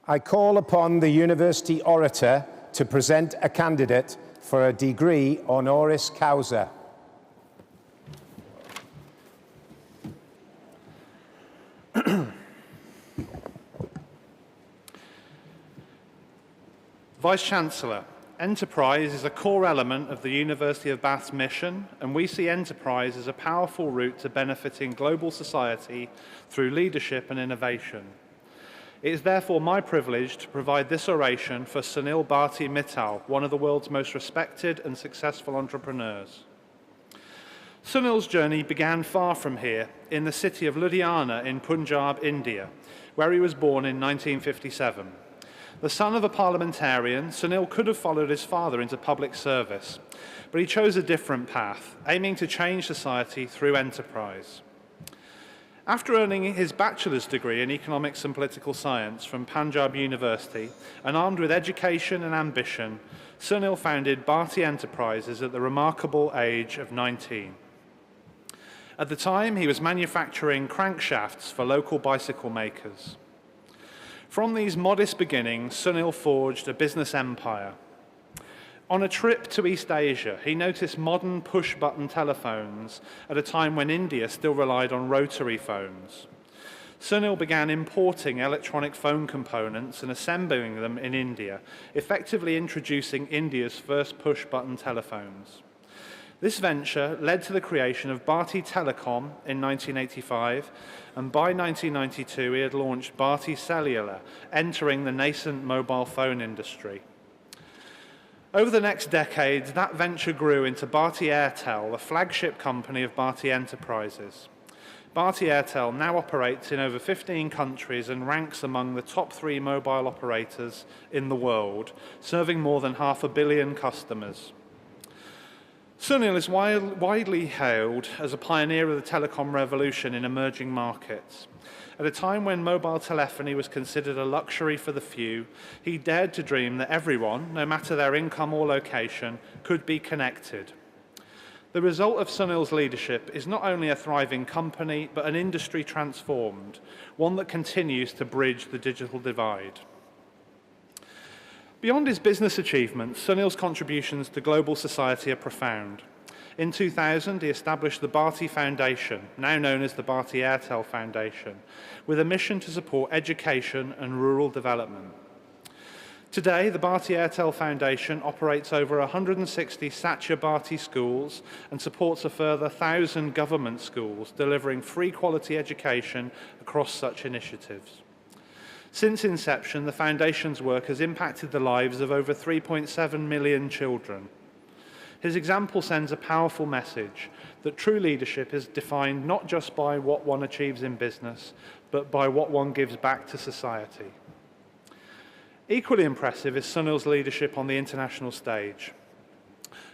I call upon the University Orator to present a candidate for a degree honoris causa. Vice-Chancellor, enterprise is a core element of the University of Bath's mission, and we see enterprise as a powerful route to benefiting global society through leadership and innovation. It is therefore my privilege to provide this oration for Sunil Bharti Mittal, one of the world's most respected and successful entrepreneurs. Sunil's journey began far from here, in the city of Ludhiana in Punjab, India, where he was born in 1957. The son of a parliamentarian, Sunil could have followed his father into public service, but he chose a different path, aiming to change society through enterprise. After earning his bachelor's degree in economics and political science from Punjab University, and armed with education and ambition, Sunil founded Bharti Enterprises at the remarkable age of 19. At the time, he was manufacturing crankshafts for local bicycle makers. From these modest beginnings, Sunil forged a business empire. On a trip to East Asia, he noticed modern push-button telephones at a time when India still relied on rotary phones. Sunil began importing electronic phone components and assembling them in India, effectively introducing India's first push-button telephones. This venture led to the creation of Bharti Telecom in 1985, and by 1992 he had launched Bharti Cellular, entering the nascent mobile phone industry. Over the next decades, that venture grew into Bharti Airtel, the flagship company of Bharti Enterprises. Bharti Airtel now operates in over 15 countries and ranks among the top 3 mobile operators in the world, serving more than 500 million customers. Sunil is widely hailed as a pioneer of the telecom revolution in emerging markets. At a time when mobile telephony was considered a luxury for the few, he dared to dream that everyone, no matter their income or location, could be connected. The result of Sunil's leadership is not only a thriving company, but an industry transformed, one that continues to bridge the digital divide. Beyond his business achievements, Sunil's contributions to global society are profound. In 2000, he established the Bharti Foundation, now known as the Bharti Airtel Foundation, with a mission to support education and rural development. Today, the Bharti Airtel Foundation operates over 160 Satya Bharti schools and supports a further 1,000 government schools, delivering free quality education across such initiatives. Since inception, the Foundation's work has impacted the lives of over 3.7 million children. His example sends a powerful message that true leadership is defined not just by what one achieves in business, but by what one gives back to society. Equally impressive is Sunil's leadership on the international stage.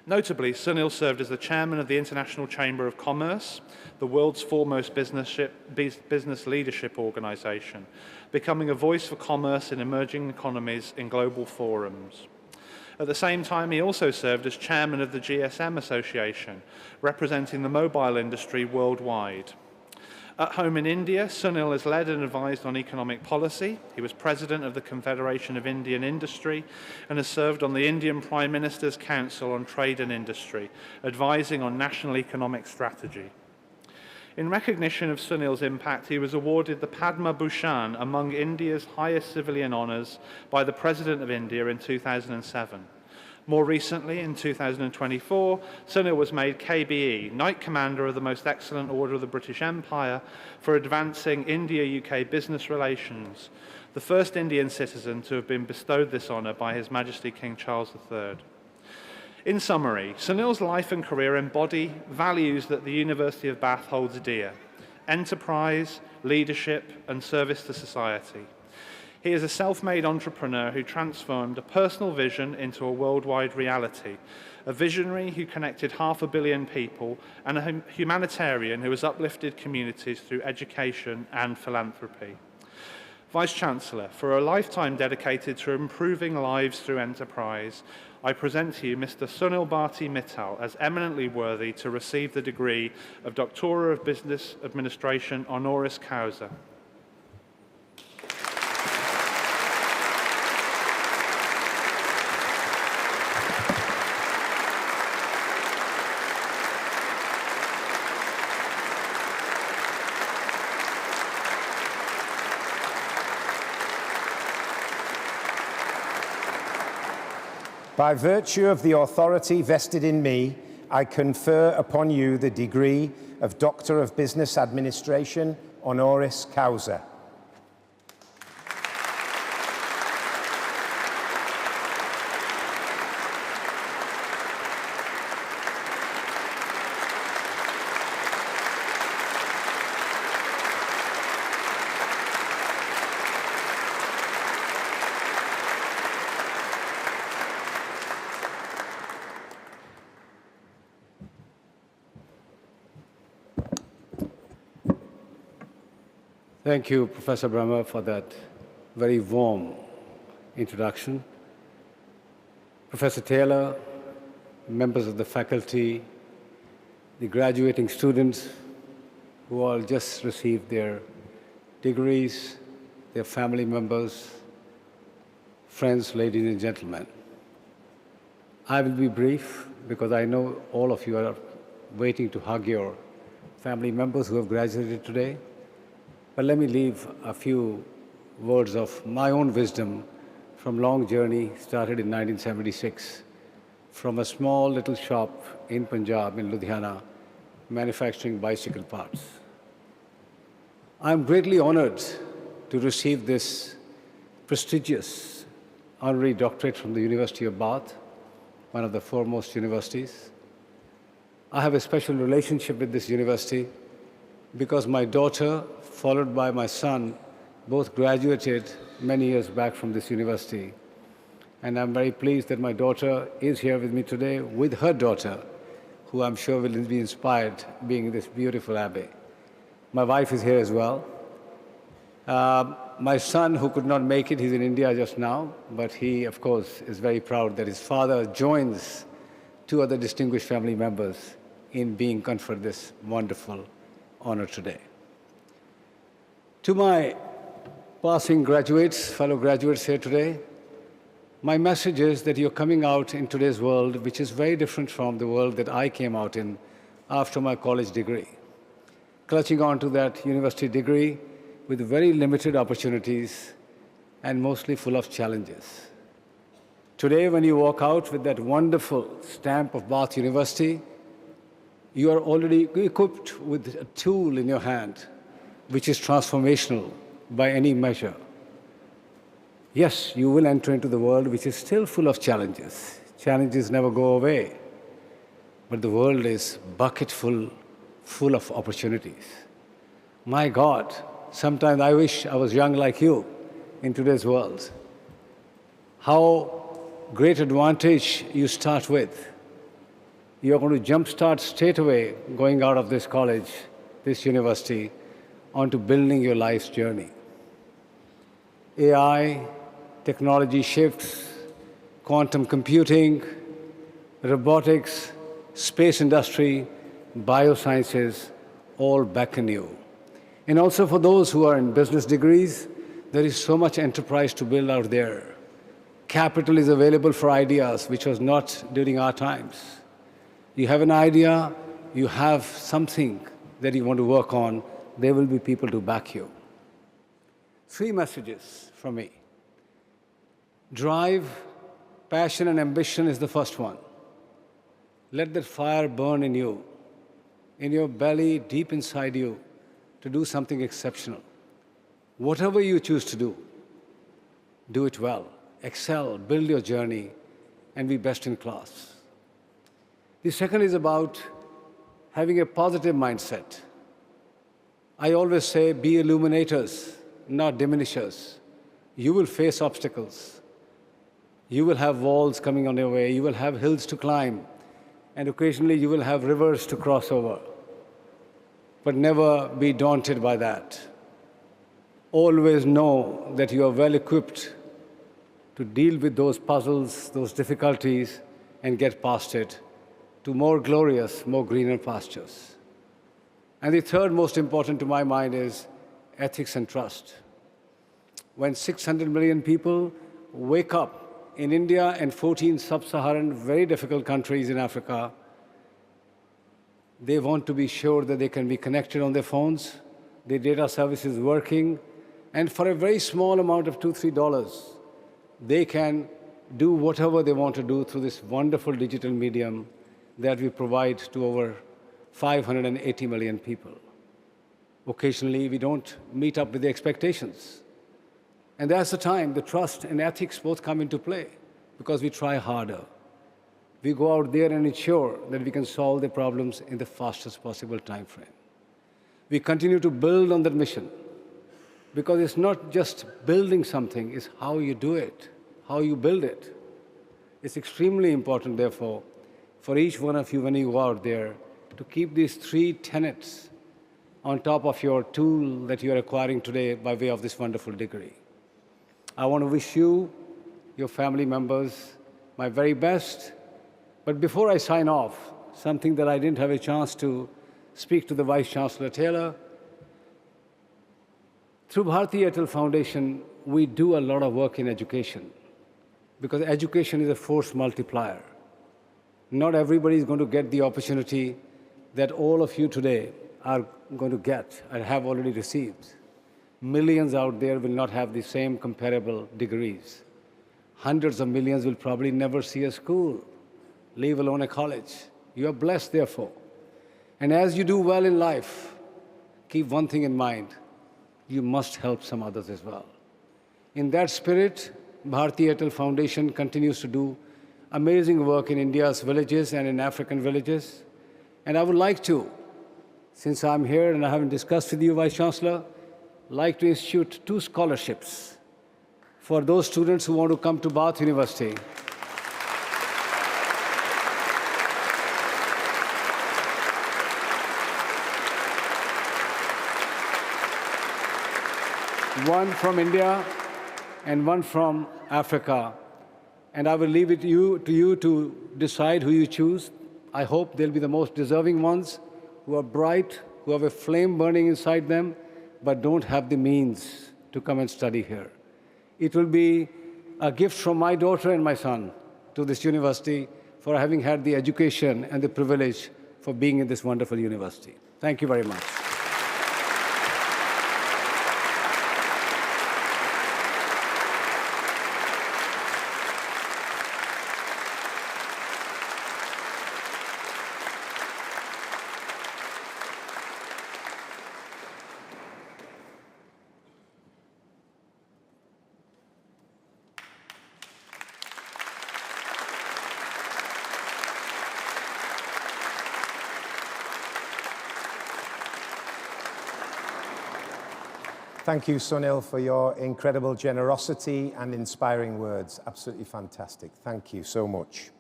Notably, Sunil served as the chairman of the International Chamber of Commerce, the world's foremost business leadership organization, becoming a voice for commerce in emerging economies in global forums. At the same time, he also served as chairman of the GSM Association, representing the mobile industry worldwide. At home in India, Sunil has led and advised on economic policy. He was president of the Confederation of Indian Industry and has served on the Indian Prime Minister's Council on Trade and Industry, advising on national economic strategy. In recognition of Sunil's impact, he was awarded the Padma Bhushan, among India's highest civilian honours, by the President of India in 2007. More recently, in 2024, Sunil was made KBE, Knight Commander of the Most Excellent Order of the British Empire, for advancing India-UK business relations, the first Indian citizen to have been bestowed this honour by His Majesty King Charles III. In summary, Sunil's life and career embody values that the University of Bath holds dear: enterprise, leadership, and service to society. He is a self-made entrepreneur who transformed a personal vision into a worldwide reality, a visionary who connected 500 million people, and a humanitarian who has uplifted communities through education and philanthropy. Vice-Chancellor, for a lifetime dedicated to improving lives through enterprise, I present to you Mr. Sunil Bharti Mittal as eminently worthy to receive the degree of Doctor of Business Administration honoris causa. By virtue of the authority vested in me, I confer upon you the degree of Doctor of Business Administration, honoris causa. Thank you, Professor Brahma, for that very warm introduction. Professor Taylor, members of the faculty, the graduating students who all just received their degrees, their family members, friends, ladies and gentlemen. I will be brief because I know all of you are waiting to hug your family members who have graduated today. But let me leave a few words of my own wisdom from long journey started in 1976 from a small little shop in Punjab, in Ludhiana, manufacturing bicycle parts. I'm greatly honored to receive this prestigious honorary doctorate from the University of Bath, one of the foremost universities. I have a special relationship with this university because my daughter, followed by my son, both graduated many years back from this university. And I'm very pleased that my daughter is here with me today with her daughter, who I'm sure will be inspired being in this beautiful abbey. My wife is here as well. My son, who could not make it, he's in India just now, but he, of course, is very proud that his father joins two other distinguished family members in being conferred this wonderful honor today. To my passing graduates, fellow graduates here today, my message is that you're coming out in today's world, which is very different from the world that I came out in after my college degree. Clutching on to that university degree with very limited opportunities and mostly full of challenges. Today, when you walk out with that wonderful stamp of Bath University, you are already equipped with a tool in your hand, which is transformational by any measure. Yes, you will enter into the world which is still full of challenges. Challenges never go away. But the world is bucket full of opportunities. My God, sometimes I wish I was young like you in today's world. How great advantage you start with. You're going to jumpstart straight away going out of this college, this university, onto building your life's journey. AI, technology shifts, quantum computing, robotics, space industry, biosciences, all beckon you. And also for those who are in business degrees, there is so much enterprise to build out there. Capital is available for ideas, which was not during our times. You have an idea, you have something that you want to work on, there will be people to back you. 3 messages from me. Drive, passion, and ambition is the first one. Let that fire burn in you, in your belly, deep inside you, to do something exceptional. Whatever you choose to do it well, excel, build your journey, and be best in class. The second is about having a positive mindset. I always say, be illuminators, not diminishers. You will face obstacles. You will have walls coming on your way. You will have hills to climb. And occasionally you will have rivers to cross over. But never be daunted by that. Always know that you are well equipped to deal with those puzzles, those difficulties, and get past it to more glorious, more greener pastures. And the third most important to my mind is ethics and trust. When 600 million people wake up in India and 14 sub-Saharan, very difficult countries in Africa, they want to be sure that they can be connected on their phones, their data service is working, and for a very small amount of $2-3, they can do whatever they want to do through this wonderful digital medium that we provide to over 580 million people. Occasionally, we don't meet up with the expectations. And that's the time the trust and ethics both come into play, because we try harder. We go out there and ensure that we can solve the problems in the fastest possible time frame. We continue to build on that mission, because it's not just building something, it's how you do it, how you build it. It's extremely important, therefore, for each one of you when you go out there to keep these 3 tenets on top of your tool that you are acquiring today by way of this wonderful degree. I want to wish you, your family members, my very best. But before I sign off, something that I didn't have a chance to speak to the Vice Chancellor Taylor. Through Bharti Airtel Foundation, we do a lot of work in education, because education is a force multiplier. Not everybody is going to get the opportunity that all of you today are going to get and have already received. Millions out there will not have the same comparable degrees. Hundreds of millions will probably never see a school, leave alone a college. You are blessed, therefore. And as you do well in life, keep one thing in mind: you must help some others as well. In that spirit, Bharti Airtel Foundation continues to do amazing work in India's villages and in African villages. And I would like to, since I'm here and I haven't discussed with you, Vice Chancellor, like to institute 2 scholarships for those students who want to come to Bath University. One from India and one from Africa. And I will leave it to you to decide who you choose. I hope they'll be the most deserving ones, who are bright, who have a flame burning inside them, but don't have the means to come and study here. It will be a gift from my daughter and my son to this university for having had the education and the privilege for being in this wonderful university. Thank you very much. Thank you, Sunil, for your incredible generosity and inspiring words. Absolutely fantastic. Thank you so much.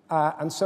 And so